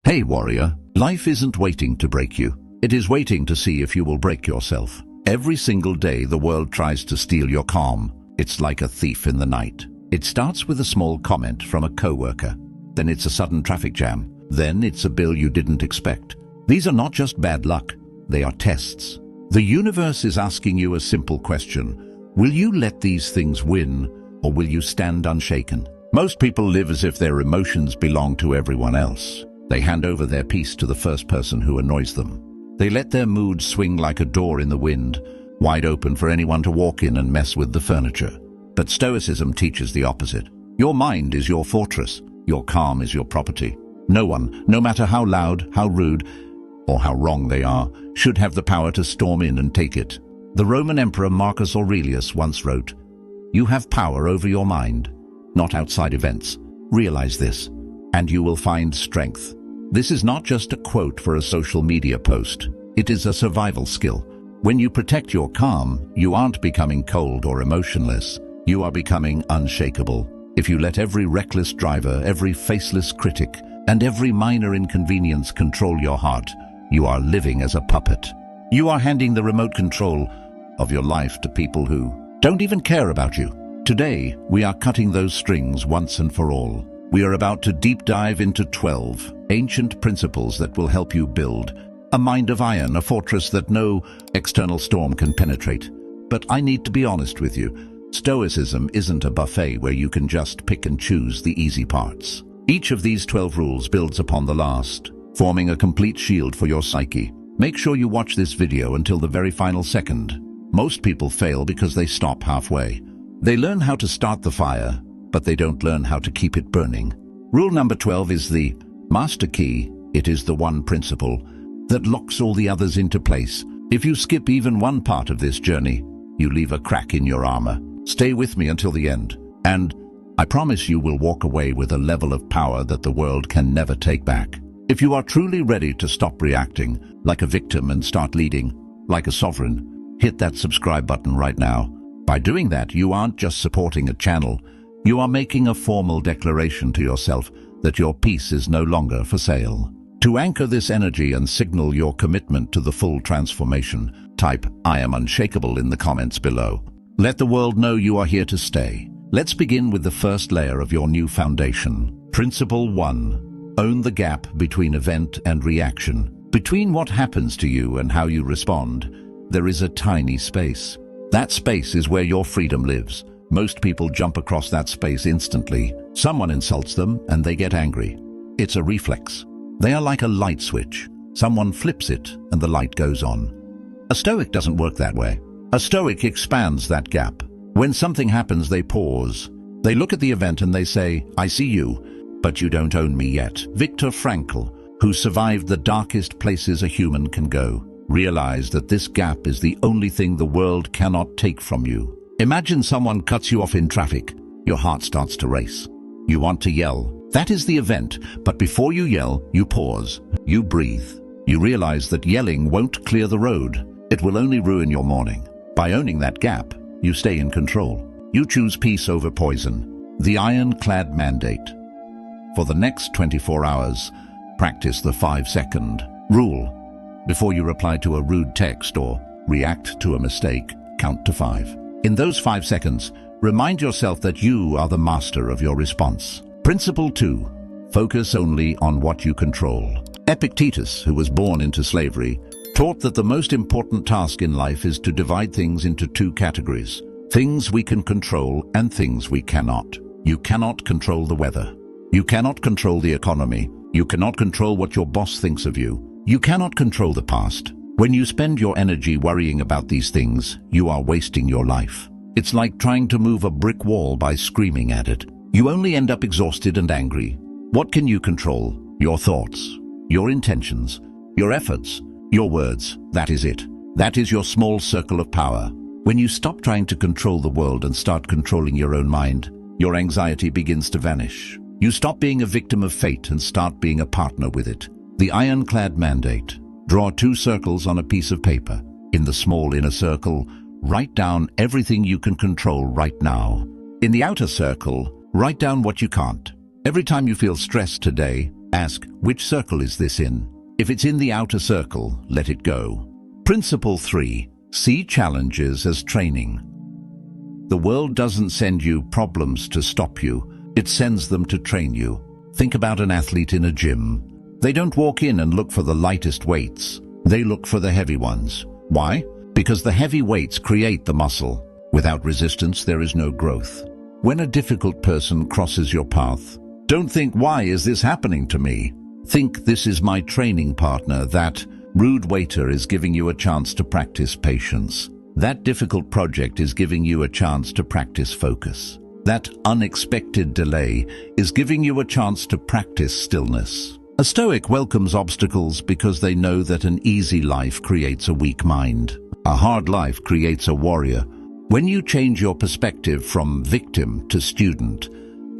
Hey warrior, life isn't waiting to break you. It is waiting to see if you will break yourself. Every single day the world tries to steal your calm. It's like a thief in the night. It starts with a small comment from a coworker. Then it's a sudden traffic jam. Then it's a bill you didn't expect. These are not just bad luck, they are tests. The universe is asking you a simple question. Will you let these things win, or will you stand unshaken? Most people live as if their emotions belong to everyone else. They hand over their peace to the first person who annoys them. They let their mood swing like a door in the wind, wide open for anyone to walk in and mess with the furniture. But Stoicism teaches the opposite. Your mind is your fortress. Your calm is your property. No one, no matter how loud, how rude, or how wrong they are, should have the power to storm in and take it. The Roman Emperor Marcus Aurelius once wrote, "You have power over your mind, not outside events. Realize this, and you will find strength." This is not just a quote for a social media post. It is a survival skill. When you protect your calm, you aren't becoming cold or emotionless. You are becoming unshakable. If you let every reckless driver, every faceless critic, and every minor inconvenience control your heart, you are living as a puppet. You are handing the remote control of your life to people who don't even care about you. Today, we are cutting those strings once and for all. We are about to deep dive into 12 ancient principles that will help you build a mind of iron, a fortress that no external storm can penetrate. But I need to be honest with you. Stoicism isn't a buffet where you can just pick and choose the easy parts. Each of these 12 rules builds upon the last, forming a complete shield for your psyche. Make sure you watch this video until the very final second. Most people fail because they stop halfway. They learn how to start the fire, but they don't learn how to keep it burning. Rule number 12 is the master key. It is the one principle that locks all the others into place. If you skip even one part of this journey, you leave a crack in your armor. Stay with me until the end, and I promise you will walk away with a level of power that the world can never take back. If you are truly ready to stop reacting like a victim and start leading like a sovereign, hit that subscribe button right now. By doing that, you aren't just supporting a channel, you are making a formal declaration to yourself that your peace is no longer for sale. To anchor this energy and signal your commitment to the full transformation, type "I am unshakable" in the comments below. Let the world know you are here to stay. Let's begin with the first layer of your new foundation. Principle 1. Own the gap between event and reaction. Between what happens to you and how you respond, there is a tiny space. That space is where your freedom lives. Most people jump across that space instantly. Someone insults them and they get angry. It's a reflex. They are like a light switch. Someone flips it and the light goes on. A Stoic doesn't work that way. A Stoic expands that gap. When something happens, they pause. They look at the event and they say, "I see you, but you don't own me yet." Viktor Frankl, who survived the darkest places a human can go, realized that this gap is the only thing the world cannot take from you. Imagine someone cuts you off in traffic. Your heart starts to race. You want to yell. That is the event, but before you yell, you pause. You breathe. You realize that yelling won't clear the road. It will only ruin your morning. By owning that gap, you stay in control. You choose peace over poison. The iron-clad mandate. For the next 24 hours, practice the 5-second rule. Before you reply to a rude text or react to a mistake, count to 5. In those 5 seconds, remind yourself that you are the master of your response. Principle 2. Focus only on what you control. Epictetus, who was born into slavery, taught that the most important task in life is to divide things into 2 categories: things we can control and things we cannot. You cannot control the weather. You cannot control the economy. You cannot control what your boss thinks of you. You cannot control the past. When you spend your energy worrying about these things, you are wasting your life. It's like trying to move a brick wall by screaming at it. You only end up exhausted and angry. What can you control? Your thoughts, your intentions, your efforts, your words. That is it. That is your small circle of power. When you stop trying to control the world and start controlling your own mind, your anxiety begins to vanish. You stop being a victim of fate and start being a partner with it. The iron-clad mandate. Draw 2 circles on a piece of paper. In the small inner circle, write down everything you can control right now. In the outer circle, write down what you can't. Every time you feel stressed today, Ask, which circle is this in? If it's in the outer circle, let it go. Principle 3. See challenges as training. The world doesn't send you problems to stop you, it sends them to train you. Think about an athlete in a gym. They don't walk in and look for the lightest weights. They look for the heavy ones. Why? Because the heavy weights create the muscle. Without resistance, there is no growth. When a difficult person crosses your path, don't think, why is this happening to me? Think, this is my training partner. That rude waiter is giving you a chance to practice patience. That difficult project is giving you a chance to practice focus. That unexpected delay is giving you a chance to practice stillness. A Stoic welcomes obstacles because they know that an easy life creates a weak mind. A hard life creates a warrior. When you change your perspective from victim to student,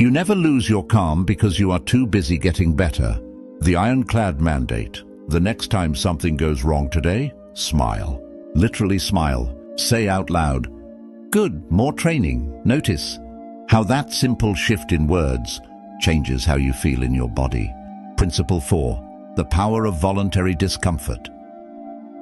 you never lose your calm because you are too busy getting better. The iron-clad mandate. The next time something goes wrong today, smile. Literally smile. Say out loud, good, more training. Notice how that simple shift in words changes how you feel in your body. Principle 4. The power of voluntary discomfort.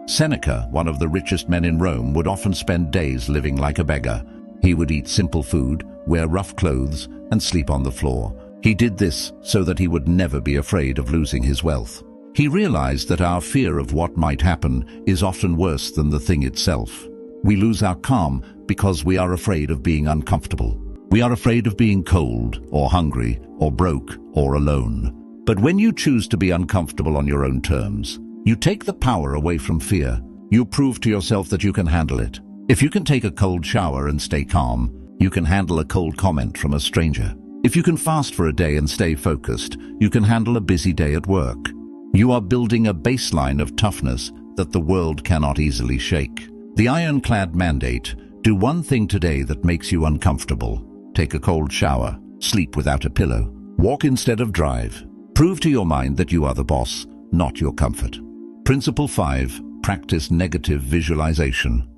Seneca, one of the richest men in Rome, would often spend days living like a beggar. He would eat simple food, wear rough clothes, and sleep on the floor. He did this so that he would never be afraid of losing his wealth. He realized that our fear of what might happen is often worse than the thing itself. We lose our calm because we are afraid of being uncomfortable. We are afraid of being cold, or hungry, or broke, or alone. But when you choose to be uncomfortable on your own terms, you take the power away from fear. You prove to yourself that you can handle it. If you can take a cold shower and stay calm, you can handle a cold comment from a stranger. If you can fast for a day and stay focused, you can handle a busy day at work. You are building a baseline of toughness that the world cannot easily shake. The iron-clad mandate: do one thing today that makes you uncomfortable. Take a cold shower, sleep without a pillow, walk instead of drive. Prove to your mind that you are the boss, not your comfort. Principle 5. Practice negative visualization.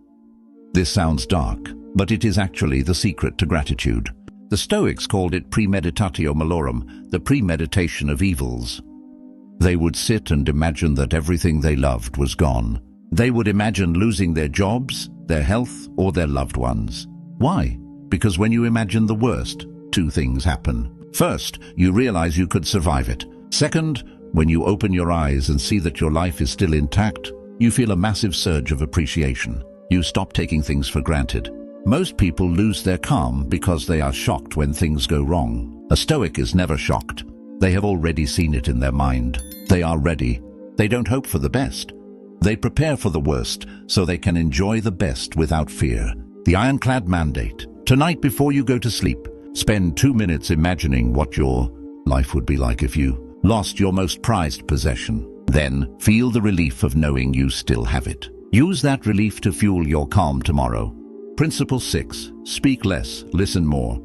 This sounds dark, but it is actually the secret to gratitude. The Stoics called it premeditatio malorum, the premeditation of evils. They would sit and imagine that everything they loved was gone. They would imagine losing their jobs, their health, or their loved ones. Why? Because when you imagine the worst, two things happen. First, you realize you could survive it. Second, when you open your eyes and see that your life is still intact, you feel a massive surge of appreciation. You stop taking things for granted. Most people lose their calm because they are shocked when things go wrong. A Stoic is never shocked. They have already seen it in their mind. They are ready. They don't hope for the best. They prepare for the worst so they can enjoy the best without fear. The iron-clad mandate. Tonight before you go to sleep, spend 2 minutes imagining what your life would be like if you lost your most prized possession. Then feel the relief of knowing you still have it. Use that relief to fuel your calm tomorrow. Principle 6. Speak less, listen more.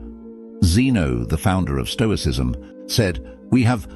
Zeno, the founder of Stoicism, said, "We have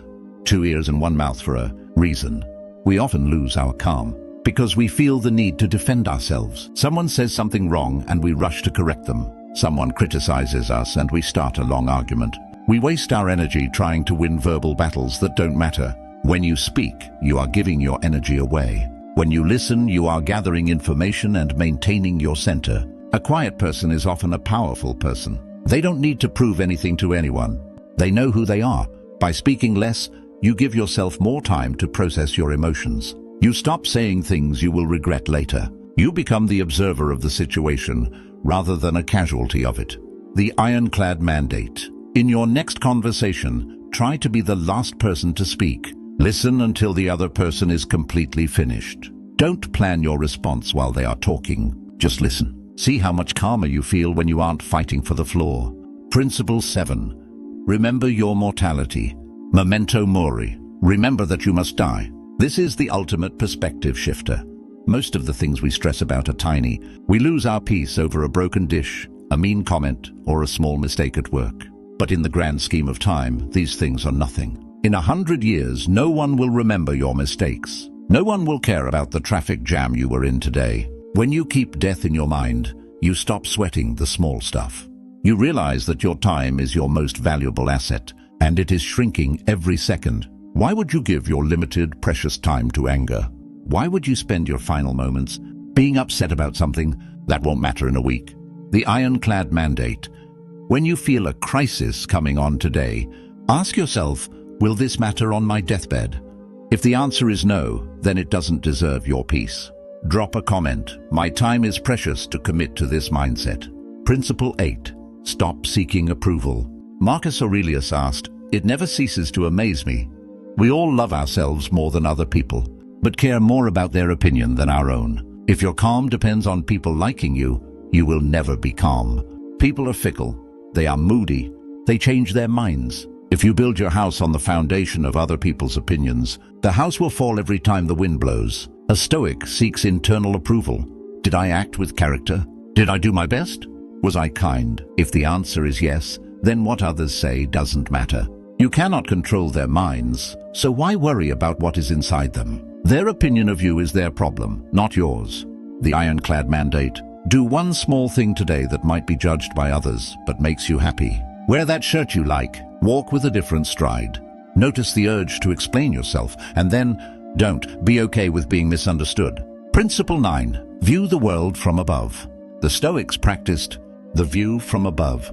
2 ears and 1 mouth for a reason." We often lose our calm because we feel the need to defend ourselves. Someone says something wrong and we rush to correct them. Someone criticizes us and we start a long argument. We waste our energy trying to win verbal battles that don't matter. When you speak, you are giving your energy away. When you listen, you are gathering information and maintaining your center. A quiet person is often a powerful person. They don't need to prove anything to anyone. They know who they are. By speaking less, you give yourself more time to process your emotions. You stop saying things you will regret later. You become the observer of the situation rather than a casualty of it. The iron-clad mandate. In your next conversation, try to be the last person to speak. Listen until the other person is completely finished. Don't plan your response while they are talking. Just listen. See how much calmer you feel when you aren't fighting for the floor. Principle 7. Remember your mortality. Memento mori. Remember that you must die. This is the ultimate perspective shifter. Most of the things we stress about are tiny. We lose our peace over a broken dish, a mean comment, or a small mistake at work. But in the grand scheme of time, these things are nothing. In 100 years, no one will remember your mistakes. No one will care about the traffic jam you were in today. When you keep death in your mind, you stop sweating the small stuff. You realize that your time is your most valuable asset, and it is shrinking every second. Why would you give your limited, precious time to anger? Why would you spend your final moments being upset about something that won't matter in a week? The iron-clad mandate. When you feel a crisis coming on today, ask yourself, will this matter on my deathbed? If the answer is no, then it doesn't deserve your peace. Drop a comment. My time is precious to commit to this mindset. Principle 8. Stop seeking approval. Marcus Aurelius asked, "It never ceases to amaze me. We all love ourselves more than other people, but care more about their opinion than our own. If your calm depends on people liking you, you will never be calm. People are fickle. They are moody. They change their minds. If you build your house on the foundation of other people's opinions, the house will fall every time the wind blows. A Stoic seeks internal approval. Did I act with character? Did I do my best? Was I kind? If the answer is yes, then what others say doesn't matter. You cannot control their minds, so why worry about what is inside them? Their opinion of you is their problem, not yours. The iron-clad mandate. Do one small thing today that might be judged by others, but makes you happy. Wear that shirt you like. Walk with a different stride. Notice the urge to explain yourself, and then don't be okay with being misunderstood. Principle 9. View the world from above. The Stoics practiced the view from above.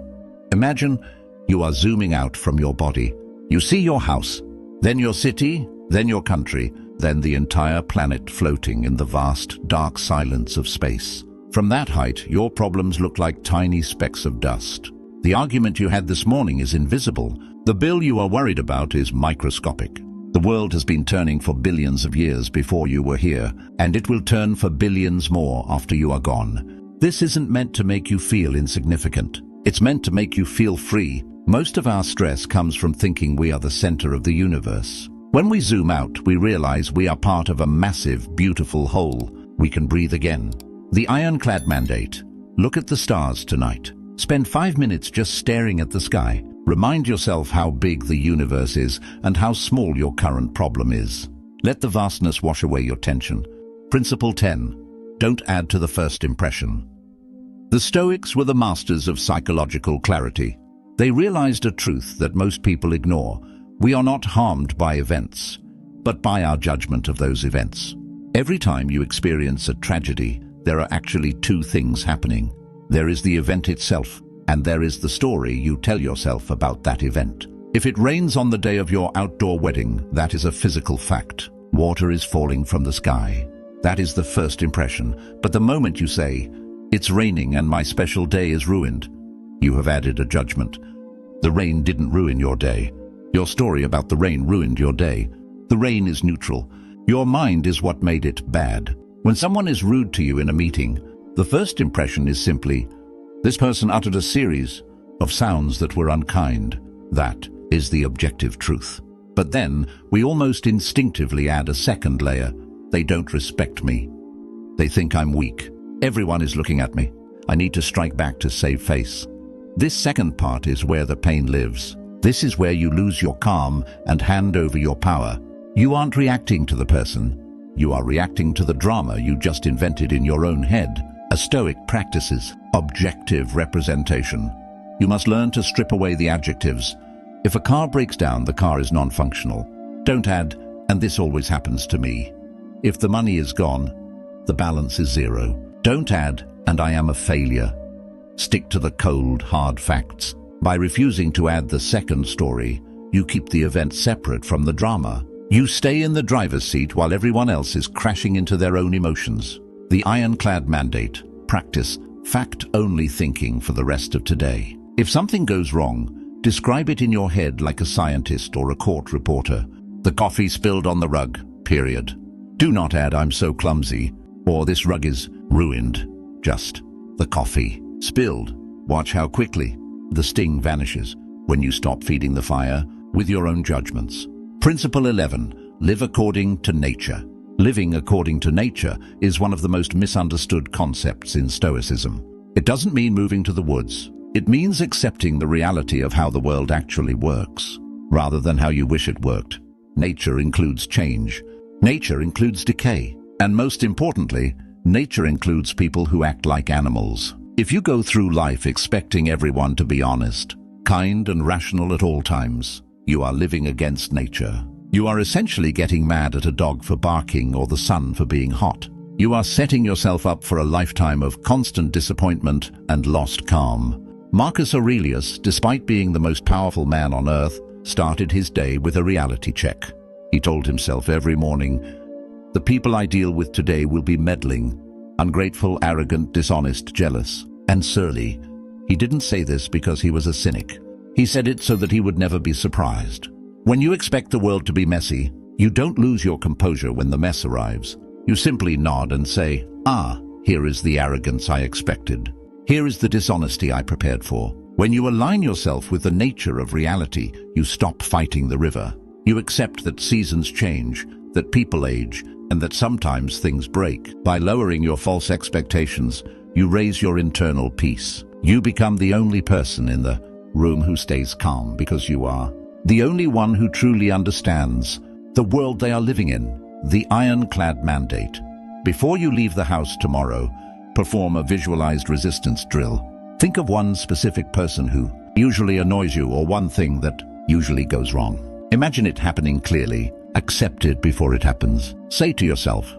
Imagine you are zooming out from your body. You see your house, then your city, then your country, then the entire planet floating in the vast, dark silence of space. From that height, your problems look like tiny specks of dust. The argument you had this morning is invisible. The bill you are worried about is microscopic. The world has been turning for billions of years before you were here, and it will turn for billions more after you are gone. This isn't meant to make you feel insignificant. It's meant to make you feel free. Most of our stress comes from thinking we are the center of the universe. When we zoom out, we realize we are part of a massive, beautiful whole. We can breathe again. The iron-clad mandate. Look at the stars tonight. Spend 5 minutes just staring at the sky. Remind yourself how big the universe is and how small your current problem is. Let the vastness wash away your tension. Principle 10. Don't add to the first impression. The Stoics were the masters of psychological clarity. They realized a truth that most people ignore. We are not harmed by events, but by our judgment of those events. Every time you experience a tragedy, there are actually two things happening. There is the event itself, and there is the story you tell yourself about that event. If it rains on the day of your outdoor wedding, that is a physical fact. Water is falling from the sky. That is the first impression. But the moment you say, "It's raining and my special day is ruined," you have added a judgment. The rain didn't ruin your day. Your story about the rain ruined your day. The rain is neutral. Your mind is what made it bad. When someone is rude to you in a meeting, the first impression is simply, this person uttered a series of sounds that were unkind. That is the objective truth. But then, we almost instinctively add a second layer. They don't respect me. They think I'm weak. Everyone is looking at me. I need to strike back to save face. This second part is where the pain lives. This is where you lose your calm and hand over your power. You aren't reacting to the person. You are reacting to the drama you just invented in your own head. A Stoic practices objective representation. You must learn to strip away the adjectives. If a car breaks down, the car is non-functional. Don't add, "and this always happens to me." If the money is gone, the balance is zero. Don't add, "and I am a failure." Stick to the cold, hard facts. By refusing to add the second story, you keep the event separate from the drama. You stay in the driver's seat while everyone else is crashing into their own emotions. The iron-clad mandate. Practice fact-only thinking for the rest of today. If something goes wrong, describe it in your head like a scientist or a court reporter. The coffee spilled on the rug, period. Do not add, "I'm so clumsy," or "this rug is ruined." Just, the coffee spilled. Watch how quickly the sting vanishes when you stop feeding the fire with your own judgments. Principle 11. Live according to nature. Living according to nature is one of the most misunderstood concepts in Stoicism. It doesn't mean moving to the woods. It means accepting the reality of how the world actually works, rather than how you wish it worked. Nature includes change. Nature includes decay. And most importantly, nature includes people who act like animals. If you go through life expecting everyone to be honest, kind and rational at all times, you are living against nature. You are essentially getting mad at a dog for barking or the sun for being hot. You are setting yourself up for a lifetime of constant disappointment and lost calm. Marcus Aurelius, despite being the most powerful man on earth, started his day with a reality check. He told himself every morning, "The people I deal with today will be meddling, ungrateful, arrogant, dishonest, jealous, and surly." He didn't say this because he was a cynic. He said it so that he would never be surprised. When you expect the world to be messy, you don't lose your composure when the mess arrives. You simply nod and say, "Ah, here is the arrogance I expected. Here is the dishonesty I prepared for." When you align yourself with the nature of reality, you stop fighting the river. You accept that seasons change, that people age, and that sometimes things break. By lowering your false expectations, you raise your internal peace. You become the only person in the room who stays calm because you are the only one who truly understands the world they are living in. The iron-clad mandate. Before you leave the house tomorrow, perform a visualized resistance drill. Think of one specific person who usually annoys you or one thing that usually goes wrong. Imagine it happening clearly. Accept it before it happens. Say to yourself,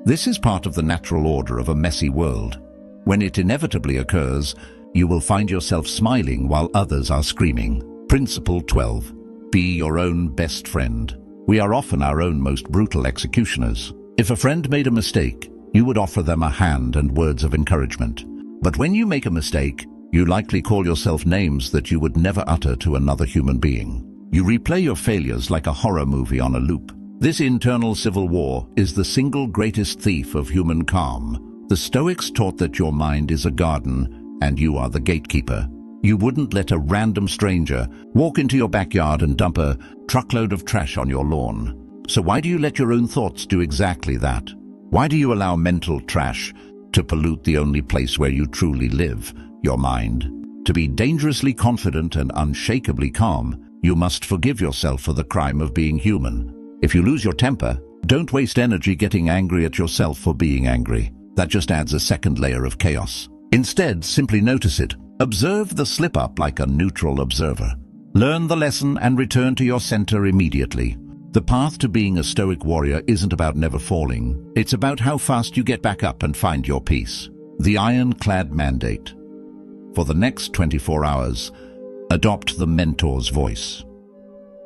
"This is part of the natural order of a messy world." When it inevitably occurs, you will find yourself smiling while others are screaming. Principle 12. Be your own best friend. We are often our own most brutal executioners. If a friend made a mistake, you would offer them a hand and words of encouragement. But when you make a mistake, you likely call yourself names that you would never utter to another human being. You replay your failures like a horror movie on a loop. This internal civil war is the single greatest thief of human calm. The Stoics taught that your mind is a garden and you are the gatekeeper. You wouldn't let a random stranger walk into your backyard and dump a truckload of trash on your lawn. So why do you let your own thoughts do exactly that? Why do you allow mental trash to pollute the only place where you truly live, your mind? To be dangerously confident and unshakably calm, you must forgive yourself for the crime of being human. If you lose your temper, don't waste energy getting angry at yourself for being angry. That just adds a second layer of chaos. Instead, simply notice it. Observe the slip-up like a neutral observer. Learn the lesson and return to your center immediately. The path to being a Stoic warrior isn't about never falling. It's about how fast you get back up and find your peace. The iron-clad mandate. For the next 24 hours, adopt the mentor's voice.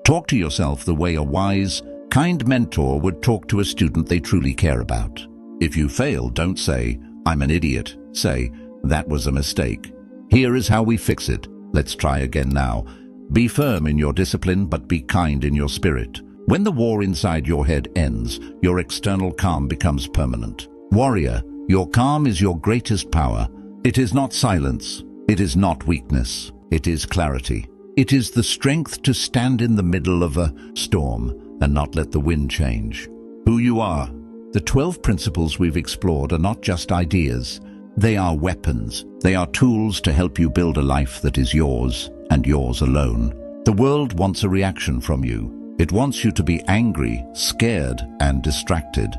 Talk to yourself the way a wise, kind mentor would talk to a student they truly care about. If you fail, don't say, "I'm an idiot." Say, "That was a mistake. Here is how we fix it. Let's try again now." Be firm in your discipline, but be kind in your spirit. When the war inside your head ends, your external calm becomes permanent. Warrior, your calm is your greatest power. It is not silence. It is not weakness. It is clarity. It is the strength to stand in the middle of a storm and not let the wind change who you are. The 12 principles we've explored are not just ideas. They are weapons. They are tools to help you build a life that is yours and yours alone. The world wants a reaction from you. It wants you to be angry, scared, and distracted.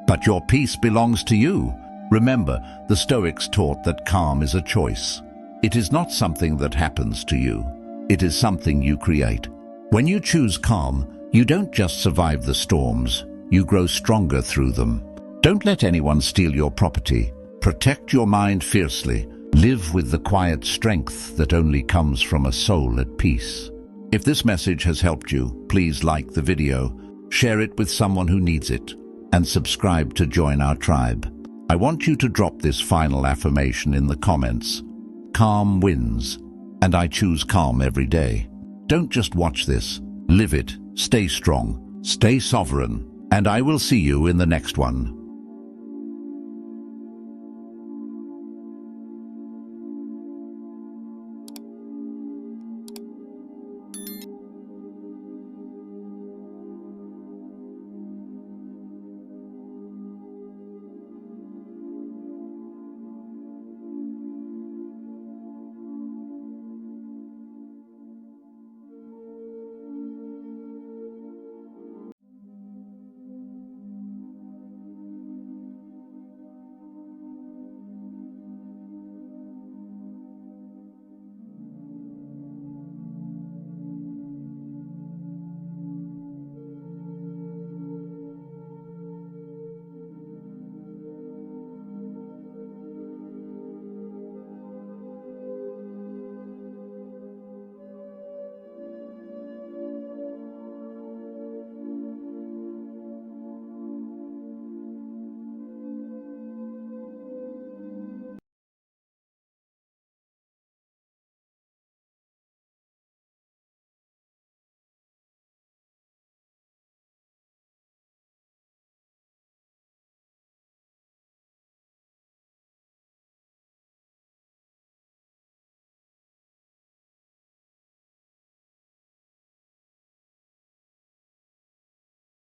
But your peace belongs to you. Remember, the Stoics taught that calm is a choice. It is not something that happens to you. It is something you create. When you choose calm, you don't just survive the storms. You grow stronger through them. Don't let anyone steal your property. Protect your mind fiercely. Live with the quiet strength that only comes from a soul at peace. If this message has helped you, please like the video, share it with someone who needs it, and subscribe to join our tribe. I want you to drop this final affirmation in the comments. Calm wins, and I choose calm every day. Don't just watch this. Live it. Stay strong. Stay sovereign. And I will see you in the next one.